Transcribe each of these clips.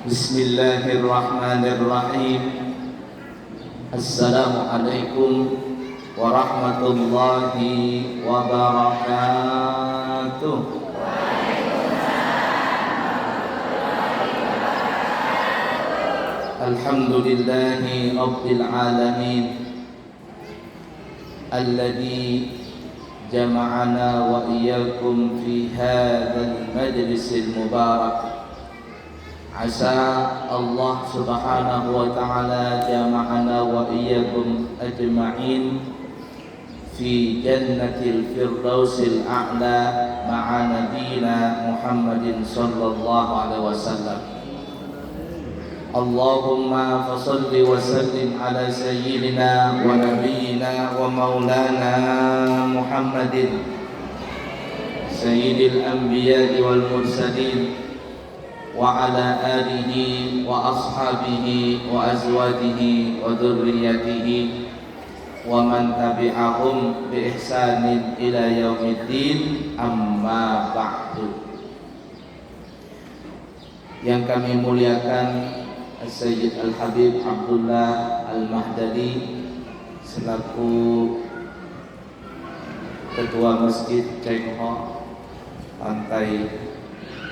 Bismillahirrahmanirrahim. Assalamualaikum warahmatullahi wabarakatuh. Alhamdulillahi rabbil alamin, alladzi jama'ana wa iyyakum fi hadzal majlisil mubarak. Asa Allah subhanahu wa ta'ala jama'ana wa iyyakum ajma'in fi jannatil firdausil a'la ma'a nabiyina Muhammadin sallallahu alaihi wasallam. Allahumma fasalli wa sallim ala sayyidina wa nabiyyina wa maulana Muhammadin sayyidil anbiya'i wal mursalin wa ala alihi wa ashabihi wa azwajihi wa dzurriyyatihi wa man tabi'ahum bi ihsanin ila yaumiddin, amma ba'du. Yang kami muliakan Sayyid Al-Habib Abdullah Al-Mahdali selaku Ketua Masjid Cengho Pantai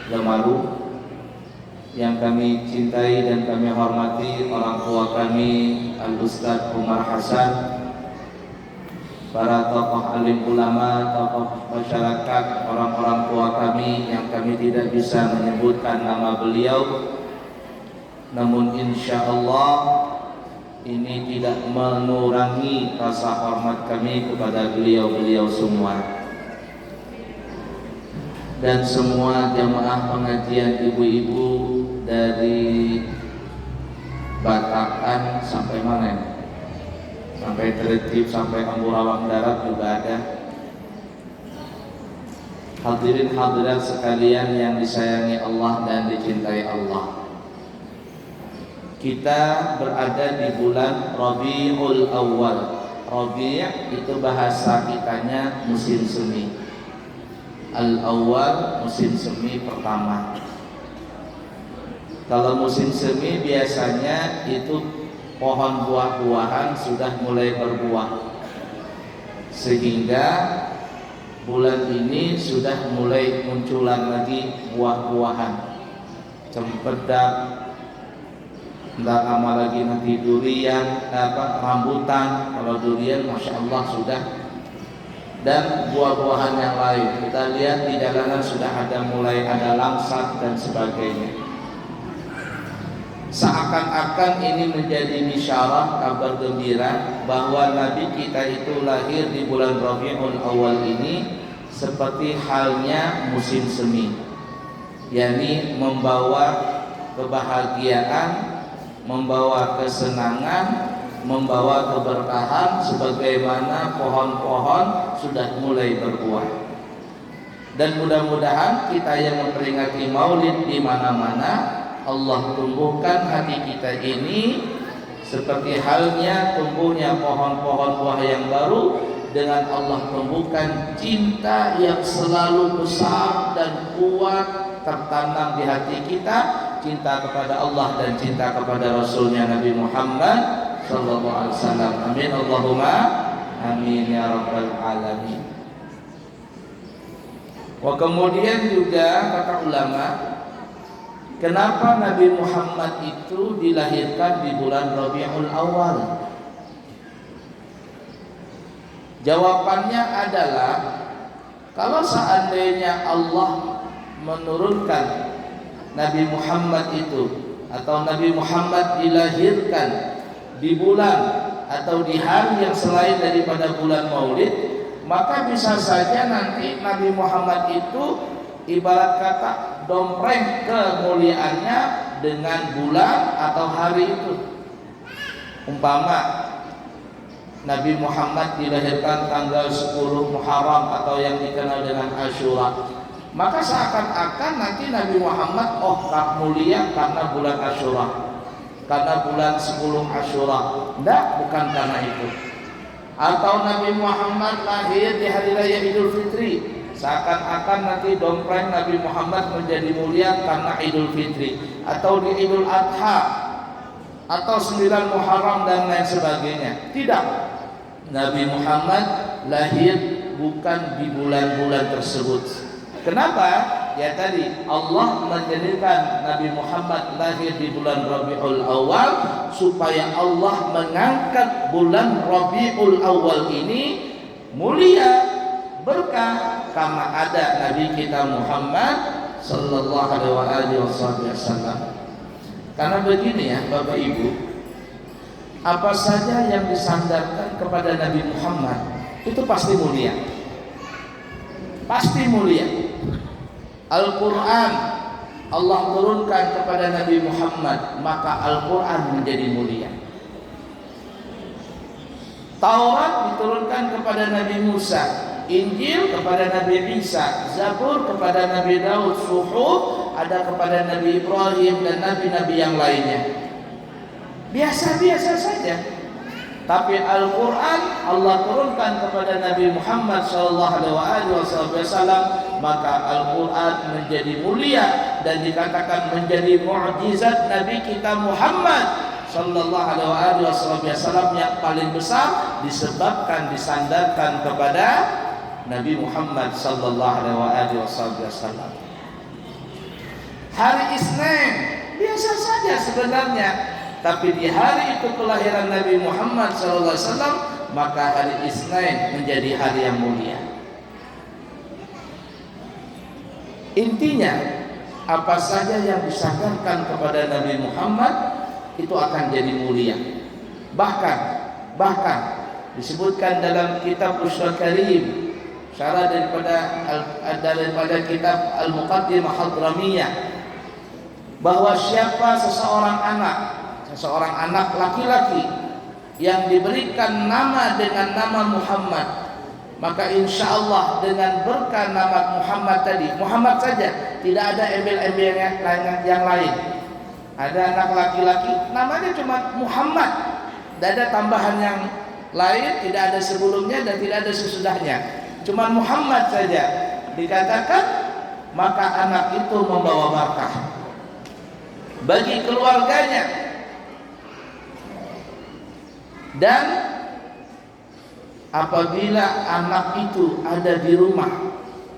Lemaru, yang kami cintai dan kami hormati orang tua kami Al-Ustadz Umar Hasan, para tokoh alim ulama, tokoh masyarakat, orang-orang tua kami yang kami tidak bisa menyebutkan nama beliau, namun insya Allah ini tidak mengurangi rasa hormat kami kepada beliau-beliau semua dan semua jamaah pengajian ibu-ibu dari Batakan sampai mana? Sampai Tertib, sampai Amburawang Darat juga ada. Hadirin hadirat sekalian yang disayangi Allah dan dicintai Allah. Kita berada di bulan Rabiul Awal. Rabi' itu bahasa kitanya musim semi. Al-Awwal musim semi pertama. Kalau musim semi biasanya itu pohon buah-buahan sudah mulai berbuah, sehingga bulan ini sudah mulai munculan lagi buah-buahan, cempedak, enggak lama lagi nanti durian, rambutan. Kalau durian masya Allah sudah, dan buah-buahan yang lain. Kita lihat di jalanan sudah mulai ada langsat dan sebagainya. Seakan-akan ini menjadi bisyarah, kabar gembira bahwa Nabi kita itu lahir di bulan Rabiul Awal ini seperti halnya musim semi, yakni membawa kebahagiaan, membawa kesenangan, membawa keberkahan, sebagaimana pohon-pohon sudah mulai berbuah. Dan mudah-mudahan kita yang memperingati Maulid di mana-mana, Allah tumbuhkan hati kita ini seperti halnya tumbuhnya pohon-pohon buah yang baru, dengan Allah tumbuhkan cinta yang selalu besar dan kuat tertanam di hati kita, cinta kepada Allah dan cinta kepada Rasulnya Nabi Muhammad sallallahu alaihi wasallam. Amin Allahumma amin ya rabbal alamin. Kemudian juga kata ulama, kenapa Nabi Muhammad itu dilahirkan di bulan Rabiul Awal? Jawabannya adalah, kalau seandainya Allah menurunkan Nabi Muhammad itu, atau Nabi Muhammad dilahirkan di bulan atau di hari yang selain daripada bulan Maulid, maka bisa saja nanti Nabi Muhammad itu ibarat kata dompreng kemuliaannya dengan bulan atau hari itu. Umpama Nabi Muhammad dilahirkan tanggal 10 Muharram atau yang dikenal dengan Asyura, maka seakan-akan nanti Nabi Muhammad mulia karena bulan Asyura, karena bulan 10 Asyura. Tidak, bukan karena itu. Atau Nabi Muhammad lahir di hari raya Idul Fitri, seakan-akan nanti dompreng Nabi Muhammad menjadi mulia karena Idul Fitri atau di Idul Adha atau 9 Muharram dan lain sebagainya. Tidak. Nabi Muhammad lahir bukan di bulan-bulan tersebut. Kenapa? Ya tadi Allah menjadikan Nabi Muhammad lahir di bulan Rabiul Awal supaya Allah mengangkat bulan Rabiul Awal ini mulia, berkah, karena ada Nabi kita Muhammad sallallahu alaihi wasallam. Karena begini ya Bapak Ibu, apa saja yang disandarkan kepada Nabi Muhammad itu pasti mulia. Pasti mulia. Al-Quran Allah turunkan kepada Nabi Muhammad, maka Al-Quran menjadi mulia. Taurat diturunkan kepada Nabi Musa, Injil kepada Nabi Isa, Zabur kepada Nabi Daud, Suhuf ada kepada Nabi Ibrahim dan nabi-nabi yang lainnya. Biasa-biasa saja. Tapi Al-Quran Allah turunkan kepada Nabi Muhammad SAW, maka Al-Quran menjadi mulia dan dikatakan menjadi mukjizat Nabi kita Muhammad SAW yang paling besar disebabkan disandarkan kepada Nabi Muhammad SAW. Hari Isnin biasa saja sebenarnya, tapi di hari itu kelahiran Nabi Muhammad SAW, maka hari Isnin menjadi hari yang mulia. Intinya, apa saja yang disandarkan kepada Nabi Muhammad itu akan jadi mulia. Bahkan disebutkan dalam kitab Ushul Karim, syarah daripada kitab Al-Muqaddimah Hadramiyah, bahwa siapa seseorang anak laki-laki yang diberikan nama dengan nama Muhammad, maka insya Allah dengan berkah nama Muhammad tadi, Muhammad saja, tidak ada embel-embel yang lain. Ada anak laki-laki namanya cuma Muhammad, tidak ada tambahan yang lain, tidak ada sebelumnya dan tidak ada sesudahnya, cuma Muhammad saja dikatakan, maka anak itu membawa berkah bagi keluarganya. Dan apabila anak itu ada di rumah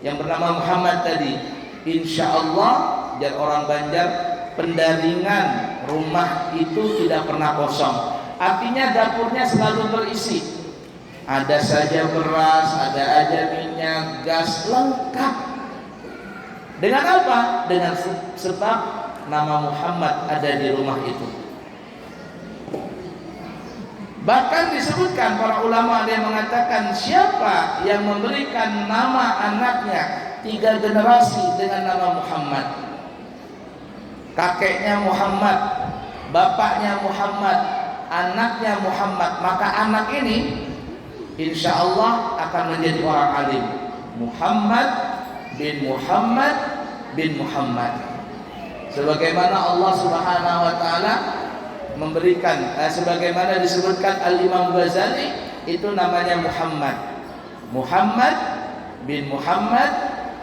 yang bernama Muhammad tadi, insya Allah, jar orang Banjar, pendaringan rumah itu tidak pernah kosong. Artinya dapurnya selalu berisi. Ada saja beras, ada aja minyak, gas, lengkap. Dengan apa? Dengan sebab nama Muhammad ada di rumah itu. Bahkan disebutkan para ulama ada yang mengatakan, siapa yang memberikan nama anaknya 3 generasi dengan nama Muhammad, kakeknya Muhammad, bapaknya Muhammad, anaknya Muhammad, maka anak ini insya Allah akan menjadi orang alim. Muhammad bin Muhammad bin Muhammad. Sebagaimana Allah Subhanahu wa taala memberikan, sebagaimana disebutkan Al-Imam Ghazali, itu namanya Muhammad bin Muhammad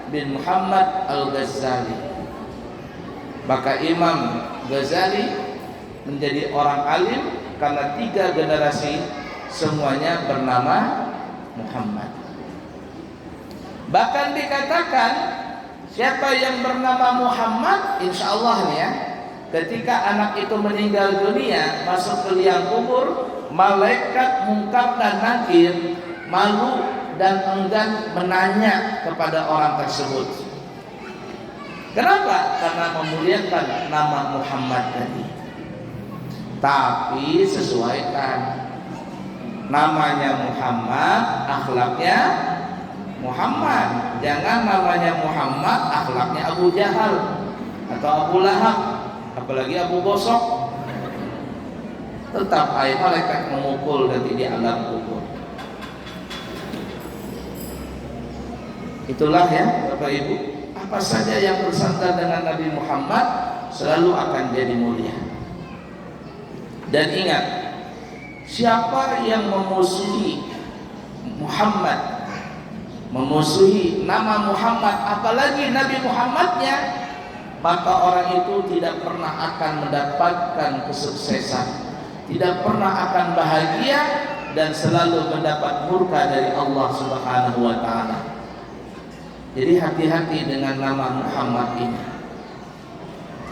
bin Muhammad Al-Ghazali. Maka Imam Ghazali menjadi orang alim karena 3 generasi semuanya bernama Muhammad. Bahkan dikatakan, siapa yang bernama Muhammad, insya Allah nih ya, ketika anak itu meninggal dunia, masuk ke liang kubur, malaikat Munkar dan Nakir malu dan enggan menanya kepada orang tersebut. Kenapa? Karena memuliakan nama Muhammad tadi. Tapi sesuaikan, namanya Muhammad, akhlaknya Muhammad. Jangan namanya Muhammad, akhlaknya Abu Jahal atau Abu Lahab, apalagi Abu Bosok. Tetap air malaikat memukul nanti di alam kubur. Itulah ya Bapak Ibu, apa saja yang bersandar dengan Nabi Muhammad selalu akan jadi mulia. Dan ingat, siapa yang memusuhi Muhammad, memusuhi nama Muhammad, apalagi Nabi Muhammadnya, maka orang itu tidak pernah akan mendapatkan kesuksesan, tidak pernah akan bahagia, dan selalu mendapat murka dari Allah Subhanahu wa taala. Jadi hati-hati dengan nama Muhammad ini.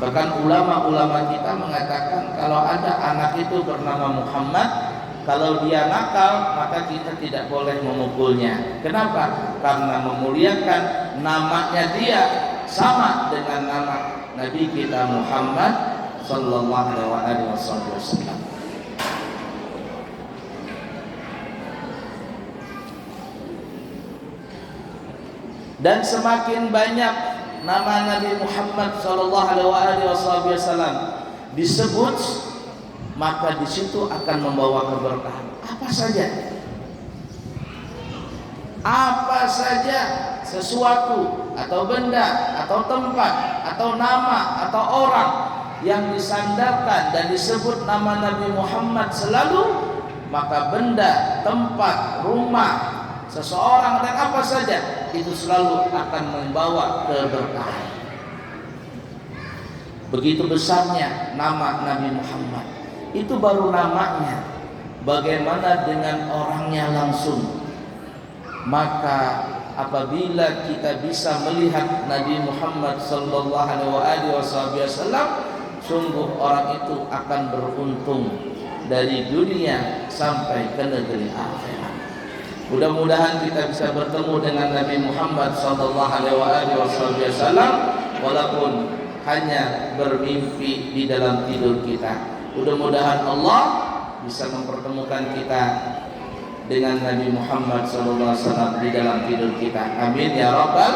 Bahkan ulama-ulama kita mengatakan kalau ada anak itu bernama Muhammad, kalau dia nakal maka kita tidak boleh memukulnya. Kenapa? Karena memuliakan namanya dia sama dengan nama Nabi kita Muhammad sallallahu alaihi wasallam. Dan semakin banyak nama Nabi Muhammad sallallahu alaihi wasallam disebut, maka di situ akan membawa keberkahan. Apa saja sesuatu atau benda atau tempat atau nama atau orang yang disandarkan dan disebut nama Nabi Muhammad selalu, maka benda, tempat, rumah, seseorang dan apa saja itu selalu akan membawa keberkahan. Begitu besarnya nama Nabi Muhammad. Itu baru namanya. Bagaimana dengan orangnya langsung? Maka apabila kita bisa melihat Nabi Muhammad sallallahu alaihi wasallam, sungguh orang itu akan beruntung dari dunia sampai ke negeri akhirat. Mudah-mudahan kita bisa bertemu dengan Nabi Muhammad sallallahu alaihi wasallam walaupun hanya bermimpi di dalam tidur kita. Mudah-mudahan Allah bisa mempertemukan kita dengan Nabi Muhammad sallallahu alaihi wasallam di dalam tidur kita. Amin ya rabbal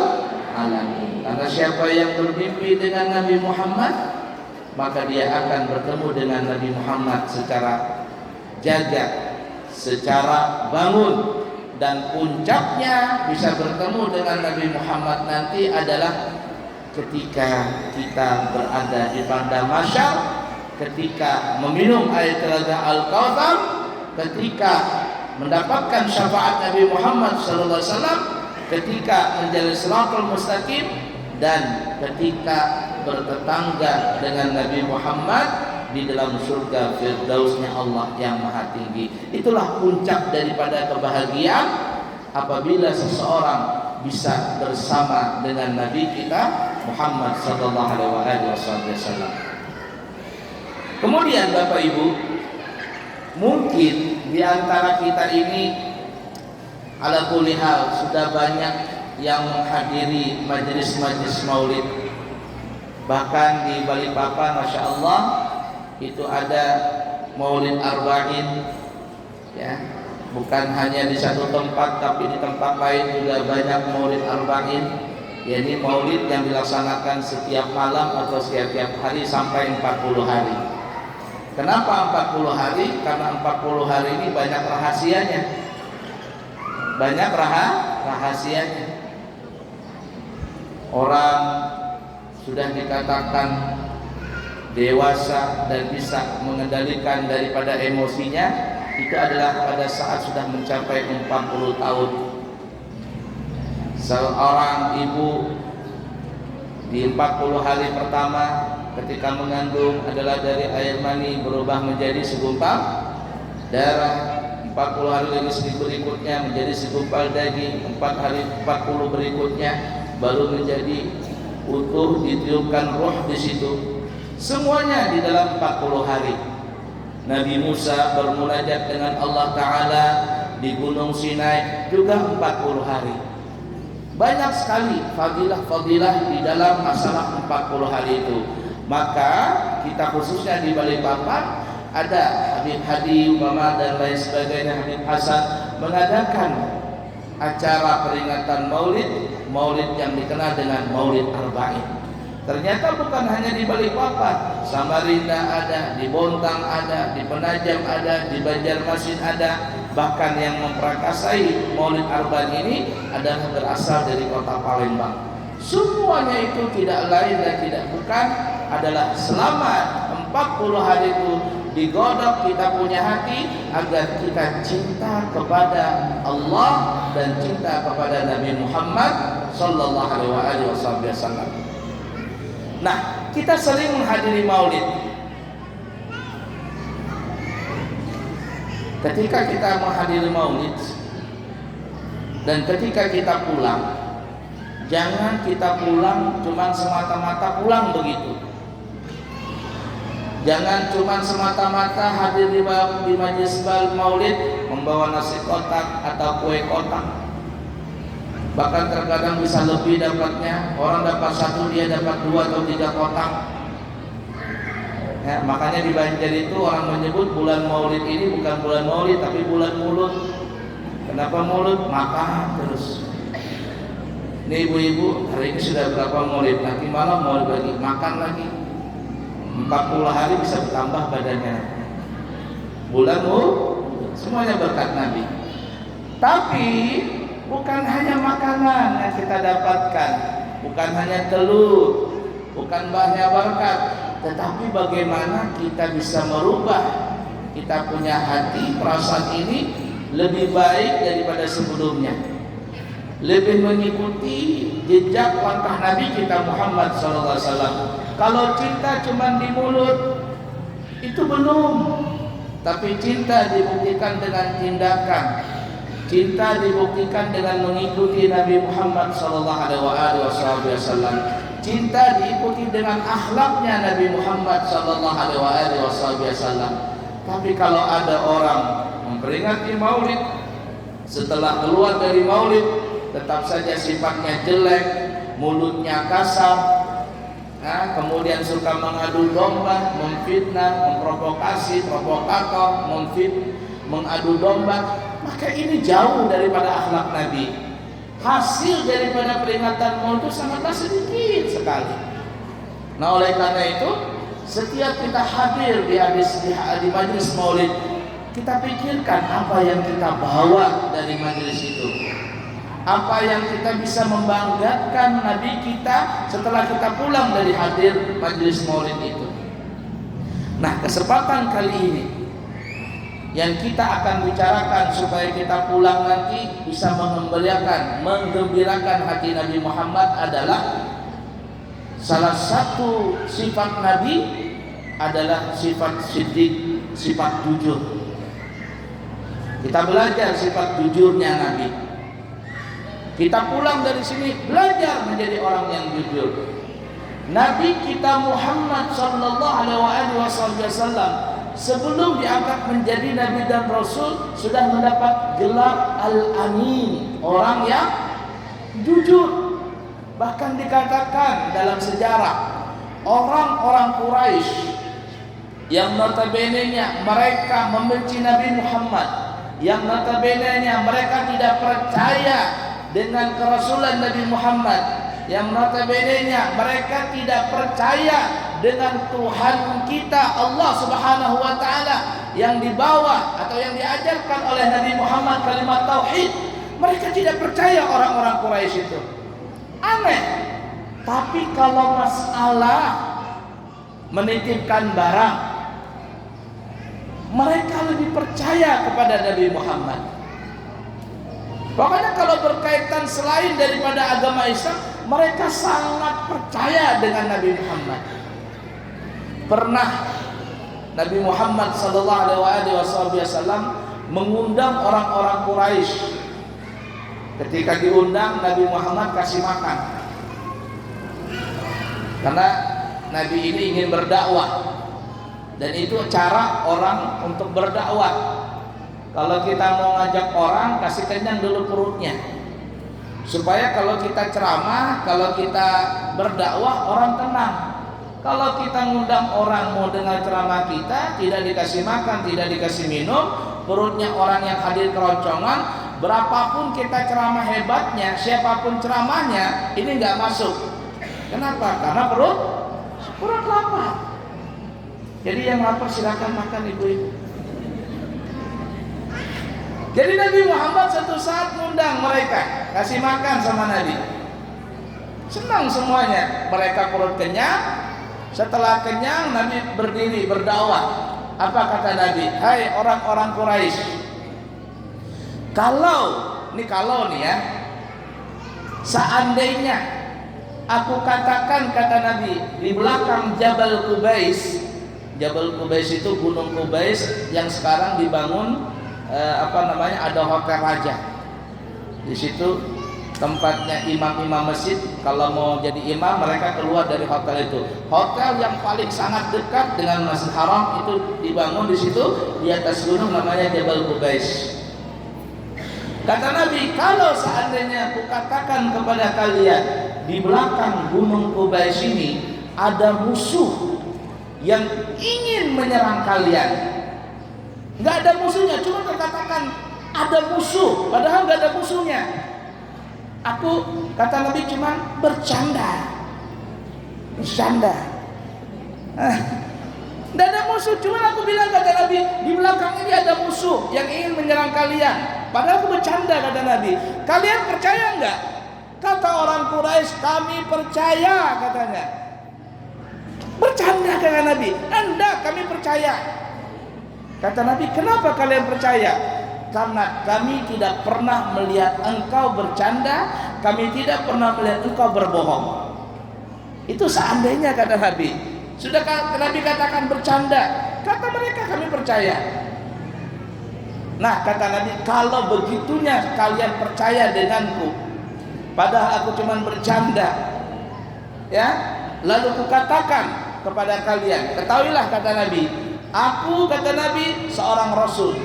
alamin. Karena siapa yang bermimpi dengan Nabi Muhammad, maka dia akan bertemu dengan Nabi Muhammad secara jaga, secara bangun. Dan puncaknya bisa bertemu dengan Nabi Muhammad nanti adalah ketika kita berada di padang mahsyar, ketika meminum air telaga Al-Kautsar, ketika mendapatkan syafaat Nabi Muhammad sallallahu alaihi wasallam, ketika menjalani Shiratal Mustaqim, dan ketika bertetangga dengan Nabi Muhammad di dalam surga Firdausnya Allah yang maha tinggi. Itulah puncak daripada kebahagiaan apabila seseorang bisa bersama dengan Nabi kita Muhammad sallallahu alaihi wasallam. Kemudian Bapak Ibu, mungkin di antara kita ini ala kulli hal sudah banyak yang menghadiri majelis-majelis maulid. Bahkan di Balikpapan Masya Allah itu ada maulid arba'in, ya, bukan hanya di satu tempat tapi di tempat lain juga banyak maulid arba'in, yakni maulid yang dilaksanakan setiap malam atau setiap hari sampai 40 hari. Kenapa 40 hari? Karena 40 hari ini banyak rahasianya. Banyak rahasianya. Orang sudah dikatakan dewasa dan bisa mengendalikan daripada emosinya, itu adalah pada saat sudah mencapai 40 tahun. Seorang ibu di 40 hari pertama ketika mengandung adalah dari air mani berubah menjadi segumpal darah, 40 hari lagi berikutnya menjadi segumpal daging, 4 hari 40 berikutnya baru menjadi utuh, ditiupkan roh di situ. Semuanya di dalam 40 hari. Nabi Musa bermunajat dengan Allah Ta'ala di Gunung Sinai juga 40 hari. Banyak sekali fadilah-fadilah di dalam masalah 40 hari itu. Maka kita khususnya di Balikpapan ada Habib Hadi, Umama dan lain sebagainya, Habib Hasan mengadakan acara peringatan maulid yang dikenal dengan maulid arba'in. Ternyata bukan hanya di Balikpapan, Samarinda ada, di Bontang ada, di Penajam ada, di Banjarmasin ada. Bahkan yang memperakasai maulid arba'in ini adalah berasal dari kota Palembang. Semuanya itu tidak lain dan tidak bukan adalah selama 40 hari itu digodok kita punya hati agar kita cinta kepada Allah dan cinta kepada Nabi Muhammad sallallahu alaihi wasallam. Nah, kita sering menghadiri maulid. Ketika kita menghadiri maulid dan ketika kita pulang, jangan kita pulang cuma semata-mata pulang begitu. Jangan cuma semata-mata hadir di majelis maulid membawa nasi kotak atau kue kotak. Bahkan terkadang bisa lebih dapatnya. Orang dapat satu, dia dapat 2 atau 3 kotak. Ya, makanya di Banjar itu orang menyebut bulan maulid ini bukan bulan maulid tapi bulan mulut. Kenapa mulut? Makan terus. Ini ibu-ibu, hari ini sudah berapa maulid? Nanti malam maulid lagi, makan lagi. 40 hari bisa bertambah badannya. Bulan semuanya berkat Nabi. Tapi bukan hanya makanan yang kita dapatkan, bukan hanya telur, bukan banyak berkat, tetapi bagaimana kita bisa merubah kita punya hati, perasaan ini lebih baik daripada sebelumnya, lebih mengikuti jejak langkah Nabi kita Muhammad SAW. Kalau cinta cuma di mulut itu belum, tapi cinta dibuktikan dengan tindakan. Cinta dibuktikan dengan mengikuti Nabi Muhammad SAW. Cinta diikuti dengan akhlaknya Nabi Muhammad SAW. Tapi kalau ada orang memperingati maulid, setelah keluar dari maulid tetap saja sifatnya jelek, mulutnya kasar, kemudian suka mengadu domba, memfitnah, memprovokasi, provokator, mengadu domba, maka ini jauh daripada akhlak Nabi. Hasil daripada peringatan maulid itu sangatlah sedikit sekali. Nah, oleh karena itu, setiap kita hadir di majelis maulid, kita pikirkan apa yang kita bawa dari majelis itu, apa yang kita bisa membanggakan Nabi kita setelah kita pulang dari hadir majelis maulid itu. Nah, kesempatan kali ini yang kita akan bicarakan supaya kita pulang nanti bisa menggembirakan hati Nabi Muhammad adalah salah satu sifat Nabi adalah sifat siddiq, sifat jujur. Kita belajar sifat jujurnya Nabi. Kita pulang dari sini belajar menjadi orang yang jujur. Nabi kita Muhammad sallallahu alaihi wasallam sebelum diangkat menjadi Nabi dan Rasul sudah mendapat gelar Al-Amin, orang yang jujur. Bahkan dikatakan dalam sejarah orang-orang Quraisy yang notabene-nya mereka membenci Nabi Muhammad, yang notabene-nya mereka tidak percaya dengan kerasulan Nabi Muhammad, yang notabene-nya mereka tidak percaya dengan Tuhan kita Allah Subhanahu wa taala yang dibawa atau yang diajarkan oleh Nabi Muhammad kalimat tauhid. Mereka tidak percaya orang-orang Quraisy itu. Aneh. Tapi kalau masalah menitipkan barang, mereka lebih percaya kepada Nabi Muhammad. Pokoknya kalau berkaitan selain daripada agama Islam, mereka sangat percaya dengan Nabi Muhammad. Pernah Nabi Muhammad SAW mengundang orang-orang Quraisy. Ketika diundang, Nabi Muhammad kasih makan. Karena Nabi ini ingin berdakwah, dan itu cara orang untuk berdakwah. Kalau kita mau ngajak orang, kasih kenyang dulu perutnya, supaya kalau kita ceramah, kalau kita berdakwah, orang tenang. Kalau kita ngundang orang mau dengar ceramah kita, tidak dikasih makan, tidak dikasih minum, perutnya orang yang hadir keroncongan, berapapun kita ceramah hebatnya, siapapun ceramahnya, ini nggak masuk. Kenapa? Karena perut lapar. Jadi yang lapar silakan makan ibu-ibu. Jadi Nabi Muhammad satu saat ngundang mereka, kasih makan sama Nabi. Senang semuanya, mereka perut kenyang. Setelah kenyang, Nabi berdiri berdakwah. Apa kata Nabi? Hai orang-orang Quraisy, kalau nih ya, seandainya aku katakan, kata Nabi, di belakang Jabal Qubais. Jabal Qubais itu Gunung Qubais yang sekarang dibangun ada hotel raja. Di situ tempatnya imam-imam masjid, kalau mau jadi imam mereka keluar dari hotel itu. Hotel yang paling sangat dekat dengan Masjid Haram itu dibangun di situ, di atas gunung, namanya Jabal Qubais. Kata Nabi, kalau seandainya aku katakan kepada kalian, di belakang Gunung Qubais ini ada musuh yang ingin menyerang kalian. Nggak ada musuhnya, cuma terkatakan ada musuh, padahal nggak ada musuhnya. Aku, kata Nabi, cuma bercanda. Nggak ada musuh, cuma aku bilang, kata Nabi, di belakang ini ada musuh yang ingin menyerang kalian. Padahal aku bercanda, kata Nabi. Kalian percaya nggak? Kata orang Quraisy, kami percaya, katanya. Bercanda, kata Nabi. Enggak, kami percaya. Kata Nabi, kenapa kalian percaya? Karena kami tidak pernah melihat engkau bercanda, kami tidak pernah melihat engkau berbohong. Itu seandainya, kata Nabi. Sudah Nabi katakan bercanda, kata mereka, kami percaya. Nah, kata Nabi, kalau begitunya kalian percaya denganku, padahal aku cuma bercanda, ya, lalu kukatakan kepada kalian, ketahuilah, kata Nabi, aku, kata Nabi, seorang Rasul.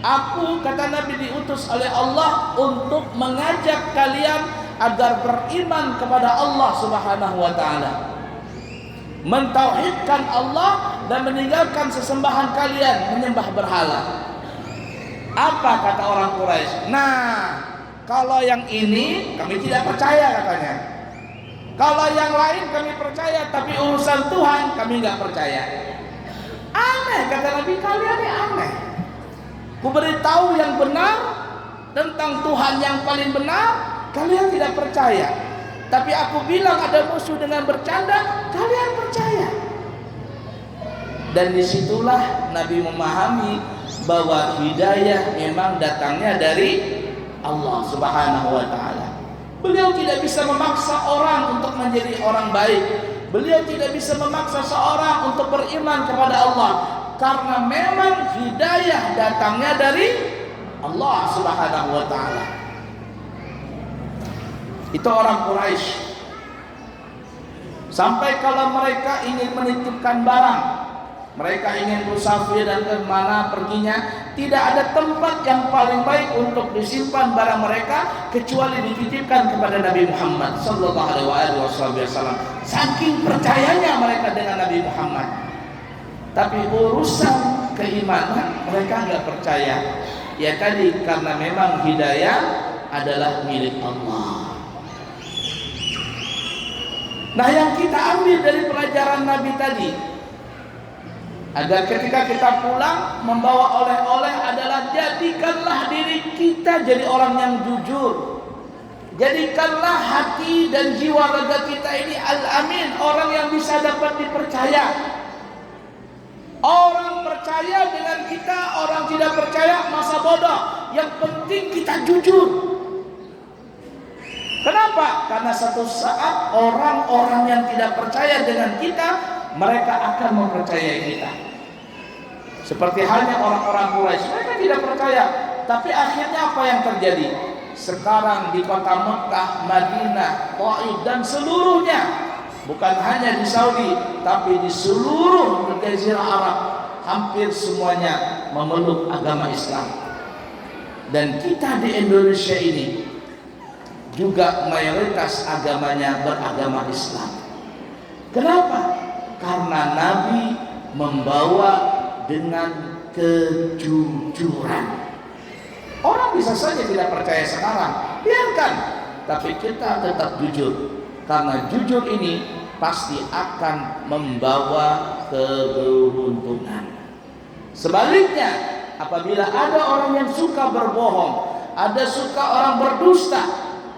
Aku, kata Nabi, diutus oleh Allah untuk mengajak kalian agar beriman kepada Allah Subhanahu wa ta'ala, mentauhidkan Allah dan meninggalkan sesembahan kalian menyembah berhala. Apa kata orang Quraisy? Nah, kalau yang ini kami tidak percaya, katanya. Kalau yang lain kami percaya, tapi urusan Tuhan kami nggak percaya. Aneh, kata Nabi, kalian ini aneh. Ku beritahu yang benar tentang Tuhan yang paling benar, kalian tidak percaya. Tapi aku bilang ada musuh dengan bercanda, kalian percaya. Dan disitulah Nabi memahami bahwa hidayah memang datangnya dari Allah Subhanahu wa ta'ala. Beliau tidak bisa memaksa orang untuk menjadi orang baik. Beliau tidak bisa memaksa seorang untuk beriman kepada Allah, karena memang hidayah datangnya dari Allah Subhanahu wa ta'ala. Itu orang Quraisy. Sampai kalau mereka ingin menitipkan barang, mereka ingin musafir dan kemana perginya, tidak ada tempat yang paling baik untuk disimpan barang mereka kecuali dititipkan kepada Nabi Muhammad sallallahu alaihi wasallam. Saking percayanya mereka dengan Nabi Muhammad. Tapi urusan keimanan mereka nggak percaya. Ya tadi, karena memang hidayah adalah milik Allah. Nah, yang kita ambil dari pelajaran Nabi tadi, agar ketika kita pulang membawa oleh-oleh adalah jadikanlah diri kita jadi orang yang jujur. Jadikanlah hati dan jiwa raga kita ini al-amin, orang yang bisa dapat dipercaya. Orang percaya dengan kita, orang tidak percaya masa bodoh. Yang penting kita jujur. Kenapa? Karena satu saat orang-orang yang tidak percaya dengan kita, mereka akan mempercayai kita. Seperti halnya orang-orang Quraisy, mereka tidak percaya. Tapi akhirnya apa yang terjadi? Sekarang di kota Mekah, Madinah, Taif dan seluruhnya, bukan hanya di Saudi, tapi di seluruh Jazirah Arab, hampir semuanya memeluk agama Islam. Dan kita di Indonesia ini juga mayoritas agamanya beragama Islam. Kenapa? Karena Nabi membawa dengan kejujuran. Orang bisa saja tidak percaya sekarang, biarkan, tapi kita tetap jujur, karena jujur ini pasti akan membawa keberuntungan. Sebaliknya, apabila ada orang yang suka berbohong, ada suka orang berdusta,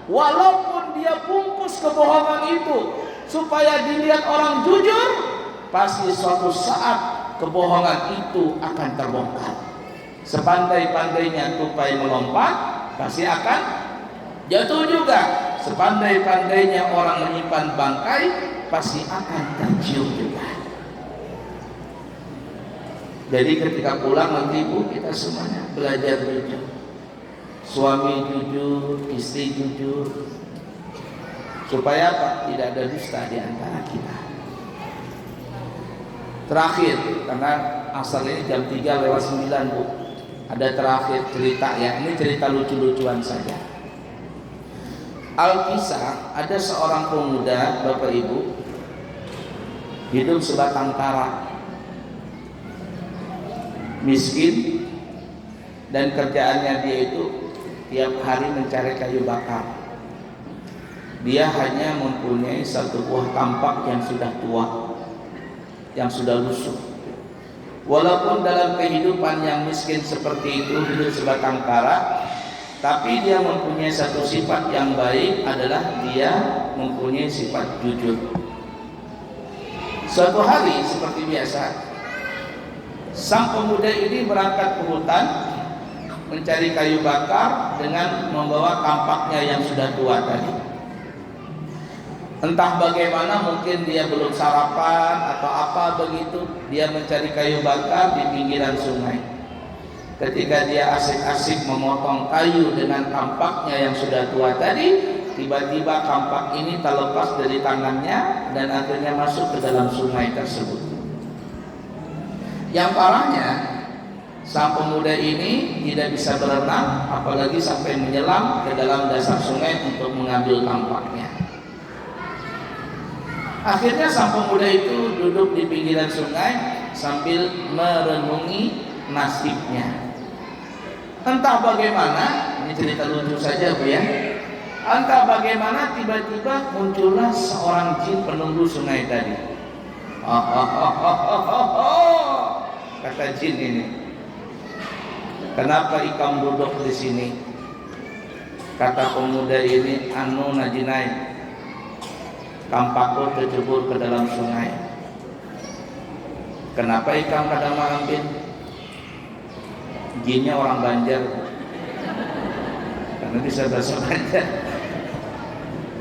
walaupun dia bungkus kebohongan itu supaya dilihat orang jujur, pasti suatu saat kebohongan itu akan terbongkar. Sepandai-pandainya tupai melompat, pasti akan jatuh juga. Sepandai-pandainya orang menyimpan bangkai, pasti akan tercium juga. Jadi ketika pulang nanti ibu, kita semuanya belajar jujur. Suami jujur, istri jujur. Supaya apa? Tidak ada dusta di antara kita. Terakhir, karena asalnya jam 3:09 bu, ada terakhir cerita ya. Ini cerita lucu-lucuan saja. Alkisah, ada seorang pemuda, bapak ibu, hidup sebatang kara, miskin, dan kerjaannya dia itu tiap hari mencari kayu bakar. Dia hanya mempunyai satu buah kampak yang sudah tua, yang sudah lusuh. Walaupun dalam kehidupan yang miskin seperti itu, hidup sebatang kara, tapi dia mempunyai satu sifat yang baik, adalah dia mempunyai sifat jujur. Suatu hari seperti biasa, sang pemuda ini berangkat ke hutan mencari kayu bakar dengan membawa kampaknya yang sudah tua tadi. Entah bagaimana, mungkin dia belum sarapan atau apa begitu, dia mencari kayu bakar di pinggiran sungai. Ketika dia asik-asik memotong kayu dengan kampaknya yang sudah tua tadi, tiba-tiba kampak ini terlepas dari tangannya dan akhirnya masuk ke dalam sungai tersebut. Yang parahnya, sang pemuda ini tidak bisa berenang, apalagi sampai menyelam ke dalam dasar sungai untuk mengambil kampaknya. Akhirnya sang pemuda itu duduk di pinggiran sungai sambil merenungi nasibnya. Entah bagaimana, ini cerita lucu saja bu ya. Entah bagaimana tiba-tiba muncullah seorang jin penunggu sungai tadi. Kata jin ini, kenapa ikam duduk di sini? Kata pemuda ini, anu najinai, kampakku tercebur ke dalam sungai. Kenapa ikam kada ambil? Jinnya orang Banjar, karena bisa bahasa Banjar.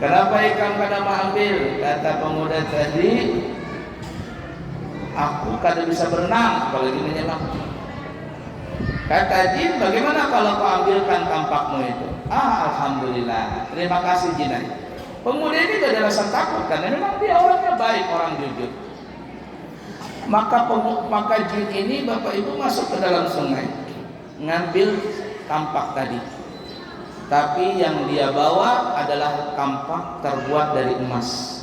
Kenapa ikam kada ambil? Kata pemuda tadi, aku kada bisa berenang, apalagi menyelam. Kata jin, bagaimana kalau kau ambilkan kampakmu itu? Alhamdulillah, terima kasih jinai. Pemuda ini tidak ada rasa takut karena memang dia orangnya baik, orang jujur. Maka jin ini bapak ibu masuk ke dalam sungai, ngambil kampak tadi. Tapi yang dia bawa adalah kampak terbuat dari emas.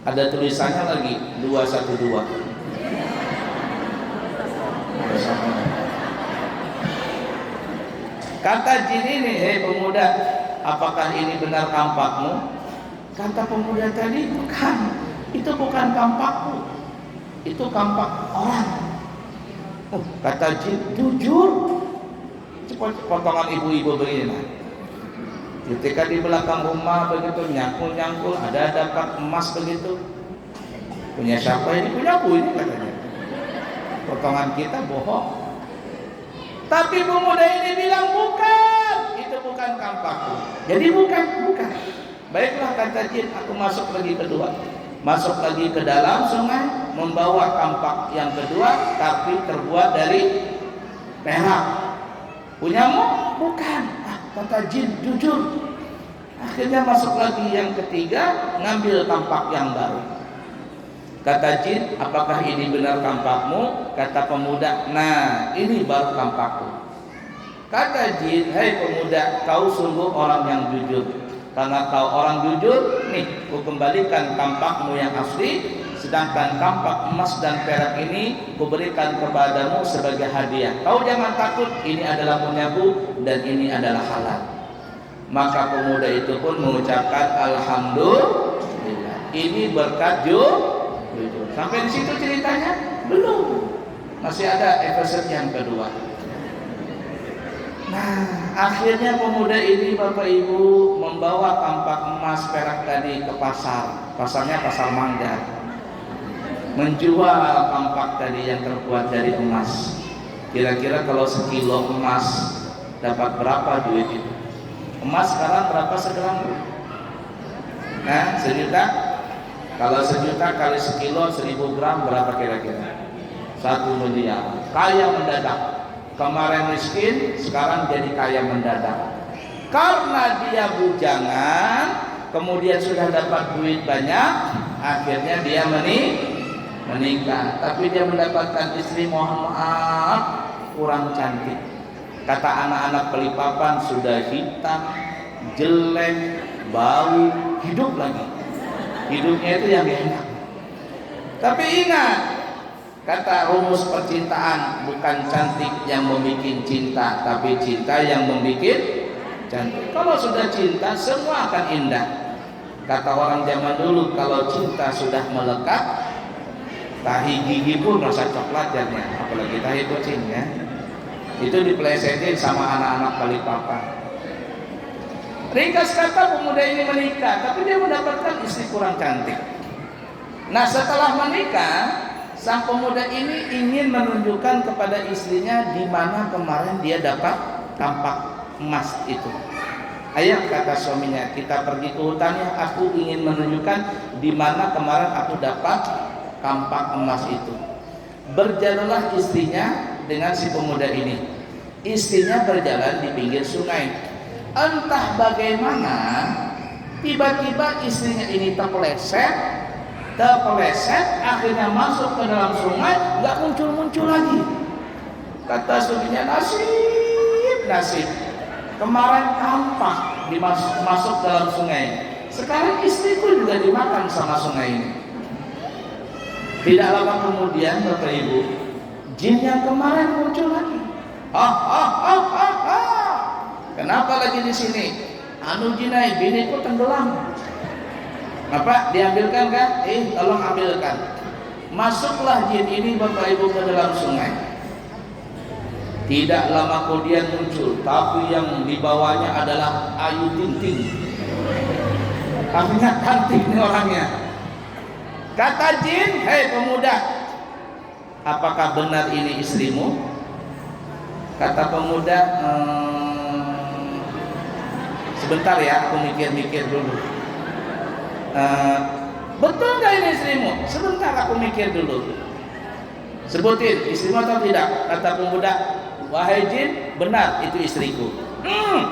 Ada tulisannya lagi 212. Kata jin ini, hei pemuda, apakah ini benar kampakmu? Kata pemuda tadi, bukan, itu bukan kampakku, itu kampak orang. Kata jin, jujur. Potongan ibu-ibu begini nah. Ketika di belakang rumah begitu nyangkul-nyangkul, ada dapat emas begitu. Punya siapa ini? Punyaku ini katanya. Potongan kita bohong. Tapi pemuda ini bilang bukan, itu bukan kampakku. Jadi bukan. Baiklah kata jin, aku masuk lagi kedua. Masuk lagi ke dalam sungai, membawa kampak yang kedua, tapi terbuat dari perak. Punyamu? Bukan. Kata jin, jujur. Akhirnya masuk lagi yang ketiga, ngambil kampak yang baru. Kata jin, apakah ini benar kampakmu? Kata pemuda, nah ini baru kampakku. Kata jin, hei pemuda, kau sungguh orang yang jujur. Karena kau orang jujur, nih, ku kembalikan kampakmu yang asli, sedangkan kampak emas dan perak ini kuberikan kepadamu sebagai hadiah. Kau jangan takut, ini adalah punyaku dan ini adalah halal. Maka pemuda itu pun mengucapkan alhamdulillah. Ini berkat jujur. Sampai di situ ceritanya? Belum. Masih ada episode yang kedua. Nah, akhirnya pemuda ini bapak ibu membawa kampak emas perak tadi ke pasar. Pasarnya pasar Manggar. menjual kampak tadi yang terbuat dari emas. Kira-kira kalau sekilo emas dapat berapa duit itu? Emas sekarang berapa segram? Nah, 1 juta. Kalau 1 juta kali sekilo 1000 gram berapa kira-kira? 1 miliar. Kaya mendadak. Kemarin miskin, sekarang jadi kaya mendadak. Karena dia bujangan, kemudian sudah dapat duit banyak, akhirnya dia menikah. Tapi dia mendapatkan istri, mohon maaf, kurang cantik. Kata anak-anak Balikpapan, sudah hitam, jelek, bau, hidup lagi. Hidupnya itu yang enak. Tapi ingat, kata rumus percintaan, bukan cantik yang membuat cinta, tapi cinta yang membuat cantik. Kalau sudah cinta, semua akan indah. Kata orang zaman dulu, kalau cinta sudah melekat, tahi gigi pun rasa coklat jadinya, apalagi tahi kucing ya. Itu dipelesetin sama anak-anak Balikpapan. Ringkas kata, pemuda ini menikah, tapi dia mendapatkan istri kurang cantik. Nah, setelah menikah, sang pemuda ini ingin menunjukkan kepada istrinya di mana kemarin dia dapat kampak emas itu. Ayah, kata suaminya, kita pergi ke hutannya, aku ingin menunjukkan di mana kemarin aku dapat kampak emas itu. Berjalanlah istrinya dengan si pemuda ini. Istrinya berjalan di pinggir sungai. Entah bagaimana, tiba-tiba istrinya ini terpeleset, akhirnya masuk ke dalam sungai, nggak muncul lagi. Kata suaminya, nasib. Kemarin kampak masuk dalam sungai, sekarang istriku juga dimakan sama sungai ini. Tidak lama kemudian, Bapak Ibu, jin yang kemarin muncul lagi. Kenapa lagi di sini? Anu jinai, biniku tenggelam. Apa? Diambilkan kan? Tolong ambilkan. Masuklah jin ini, Bapak Ibu, ke dalam sungai. Tidak lama kemudian muncul, tapi yang dibawanya adalah Ayu Ting Ting. Artinya cantik nih orangnya. Kata jin, hei pemuda, apakah benar ini istrimu? Kata pemuda, sebentar ya, aku mikir-mikir dulu. Betul gak ini istrimu? Sebentar aku mikir dulu. Sebutin istrimu atau tidak? Kata pemuda, wahai jin, benar itu istriku.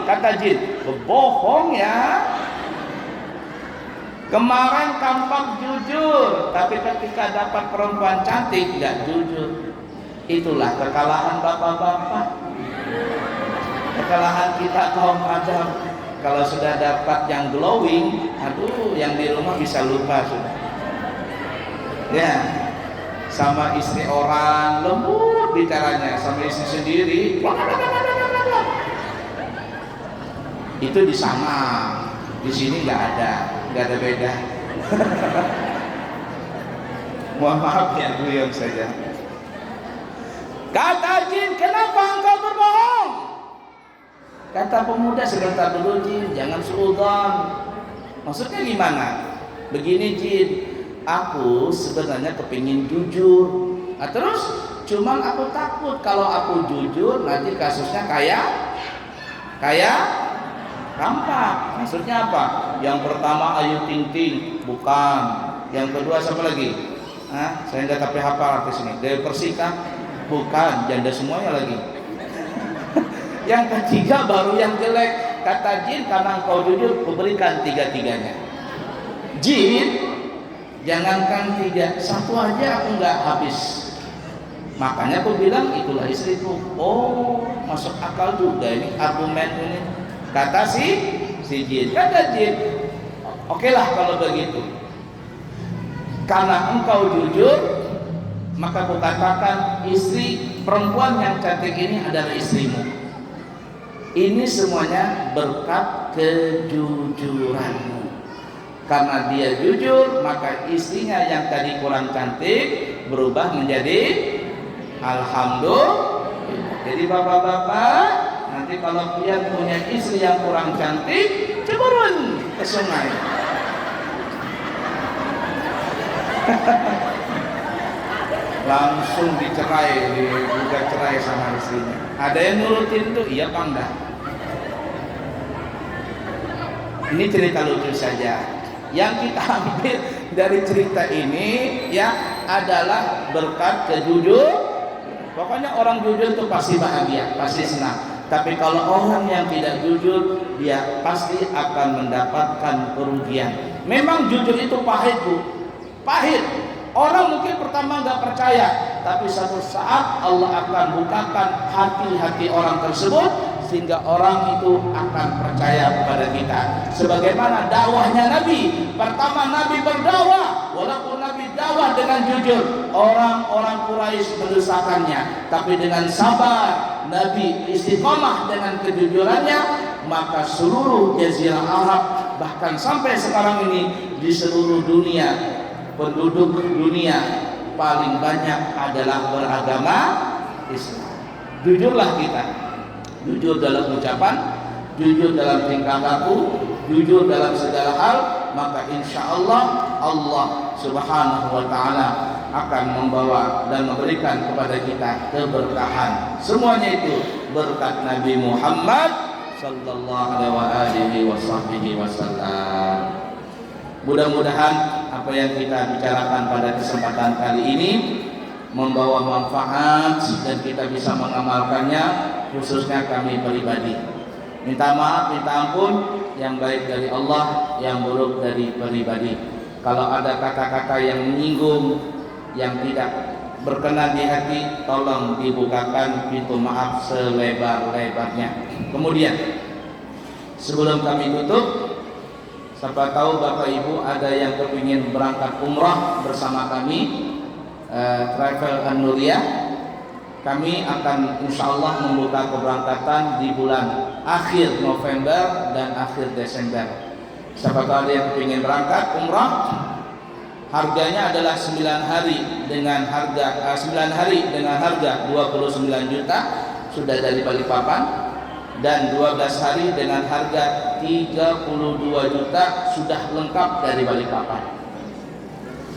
Kata jin, bohong ya. Kemarin kampak jujur, tapi ketika dapat perempuan cantik nggak jujur. Itulah kekalahan bapak-bapak, kekalahan kita kaum Adam. Kalau sudah dapat yang glowing, aduh, yang di rumah bisa lupa sudah. Ya, sama istri orang lembut bicaranya, sama istri sendiri itu di sana, di sini nggak ada beda. Mohon maaf ya, guyon saja. Kata jin, kenapa engkau berbohong? Kata pemuda, sebentar dulu jin, jangan suudzon. Maksudnya gimana? Begini jin, aku sebenarnya kepingin jujur. Nah, terus cuman aku takut kalau aku jujur nanti kasusnya kayak kampak. Maksudnya apa? Yang pertama Ayu Ting Ting, bukan. Yang kedua siapa lagi? Saya nggak tapi hafal artis ini. Dewi Persika, bukan. Janda semuanya lagi. Yang ketiga baru yang jelek. Kata jin, karena engkau jujur, kuberikan tiga-tiganya. Jin, jangankan 3, 1 aja aku nggak habis. Makanya aku bilang itulah istriku. Oh, masuk akal juga ini argumen ini. Kata si jin. Kata jin, oke lah kalau begitu. Karena engkau jujur, maka aku katakan istri perempuan yang cantik ini adalah istrimu. Ini semuanya berkat kejujuranmu. Karena dia jujur, maka istrinya yang tadi kurang cantik berubah menjadi alhamdulillah. Jadi bapak-bapak, nanti kalau kalian punya istri yang kurang cantik, ceburun ke sungai. langsung dicerai, digugat cerai sama istrinya. Ada yang nurutin tuh, iya Pak enggak. Ini cerita lucu saja. Yang kita ambil dari cerita ini ya adalah berkat kejujuran. Pokoknya orang jujur itu pasti bahagia, pasti senang. Tapi kalau orang yang tidak jujur, dia pasti akan mendapatkan kerugian. Memang jujur itu pahit, Bu. Pahit. Orang mungkin pertama nggak percaya, tapi suatu saat Allah akan bukakan hati-hati orang tersebut sehingga orang itu akan percaya kepada kita. Sebagaimana dakwahnya Nabi. Pertama Nabi berdakwah, walaupun Nabi dakwah dengan jujur, orang-orang Quraisy mendustakannya, tapi dengan sabar Nabi istiqomah dengan kejujurannya, maka seluruh jazirah Arab bahkan sampai sekarang ini di seluruh dunia, penduduk dunia paling banyak adalah beragama Islam. Jujurlah kita, jujur dalam ucapan, jujur dalam tingkah laku, jujur dalam segala hal, maka insya Allah Allah Subhanahu wa Ta'ala akan membawa dan memberikan kepada kita keberkahan. Semuanya itu berkat Nabi Muhammad sallallahu alaihi wasallam. Mudah-mudahan apa yang kita bicarakan pada kesempatan kali ini membawa manfaat dan kita bisa mengamalkannya, khususnya kami pribadi. Minta maaf, minta ampun, yang baik dari Allah, yang buruk dari pribadi. Kalau ada kata-kata yang menyinggung, yang tidak berkenan di hati, tolong dibukakan pintu maaf selebar-lebarnya. Kemudian sebelum kami tutup, siapa tahu Bapak Ibu ada yang kepingin berangkat umrah bersama kami, Travel An-Nuriyah. Kami akan insya Allah membuka keberangkatan di bulan akhir November dan akhir Desember. Siapa tahu ada yang ingin berangkat umrah, harganya adalah 9 hari dengan harga 29 juta sudah dari Balikpapan, dan 12 hari dengan harga 32 juta sudah lengkap dari Balikpapan.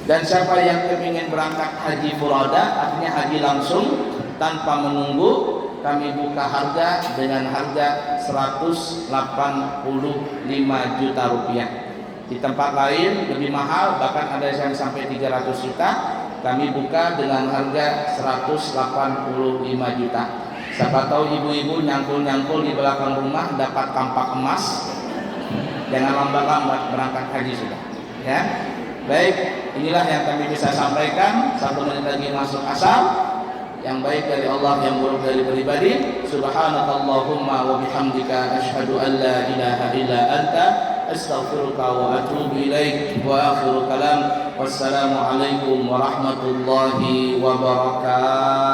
Dan siapa yang ingin berangkat haji furada, artinya haji langsung tanpa menunggu, kami buka harga dengan harga 185 juta rupiah. Di tempat lain lebih mahal, bahkan ada yang sampai 300 juta. Kami buka dengan harga 185 juta. Siapa tahu ibu-ibu nyangkul-nyangkul di belakang rumah dapat kampak emas. Jangan lambat-lambat berangkat haji sudah. Ya, baik. Inilah yang kami bisa sampaikan. 1 menit lagi masuk asar. Yang baik dari Allah, yang buruk dari pribadi. Subhanakallahumma wa bihamdika asyhadu an la ilaha illa anta astaghfiruka wa atubu ilaik. Wa akhiru kalam, wassalamu alaikum warahmatullahi wabarakatuh.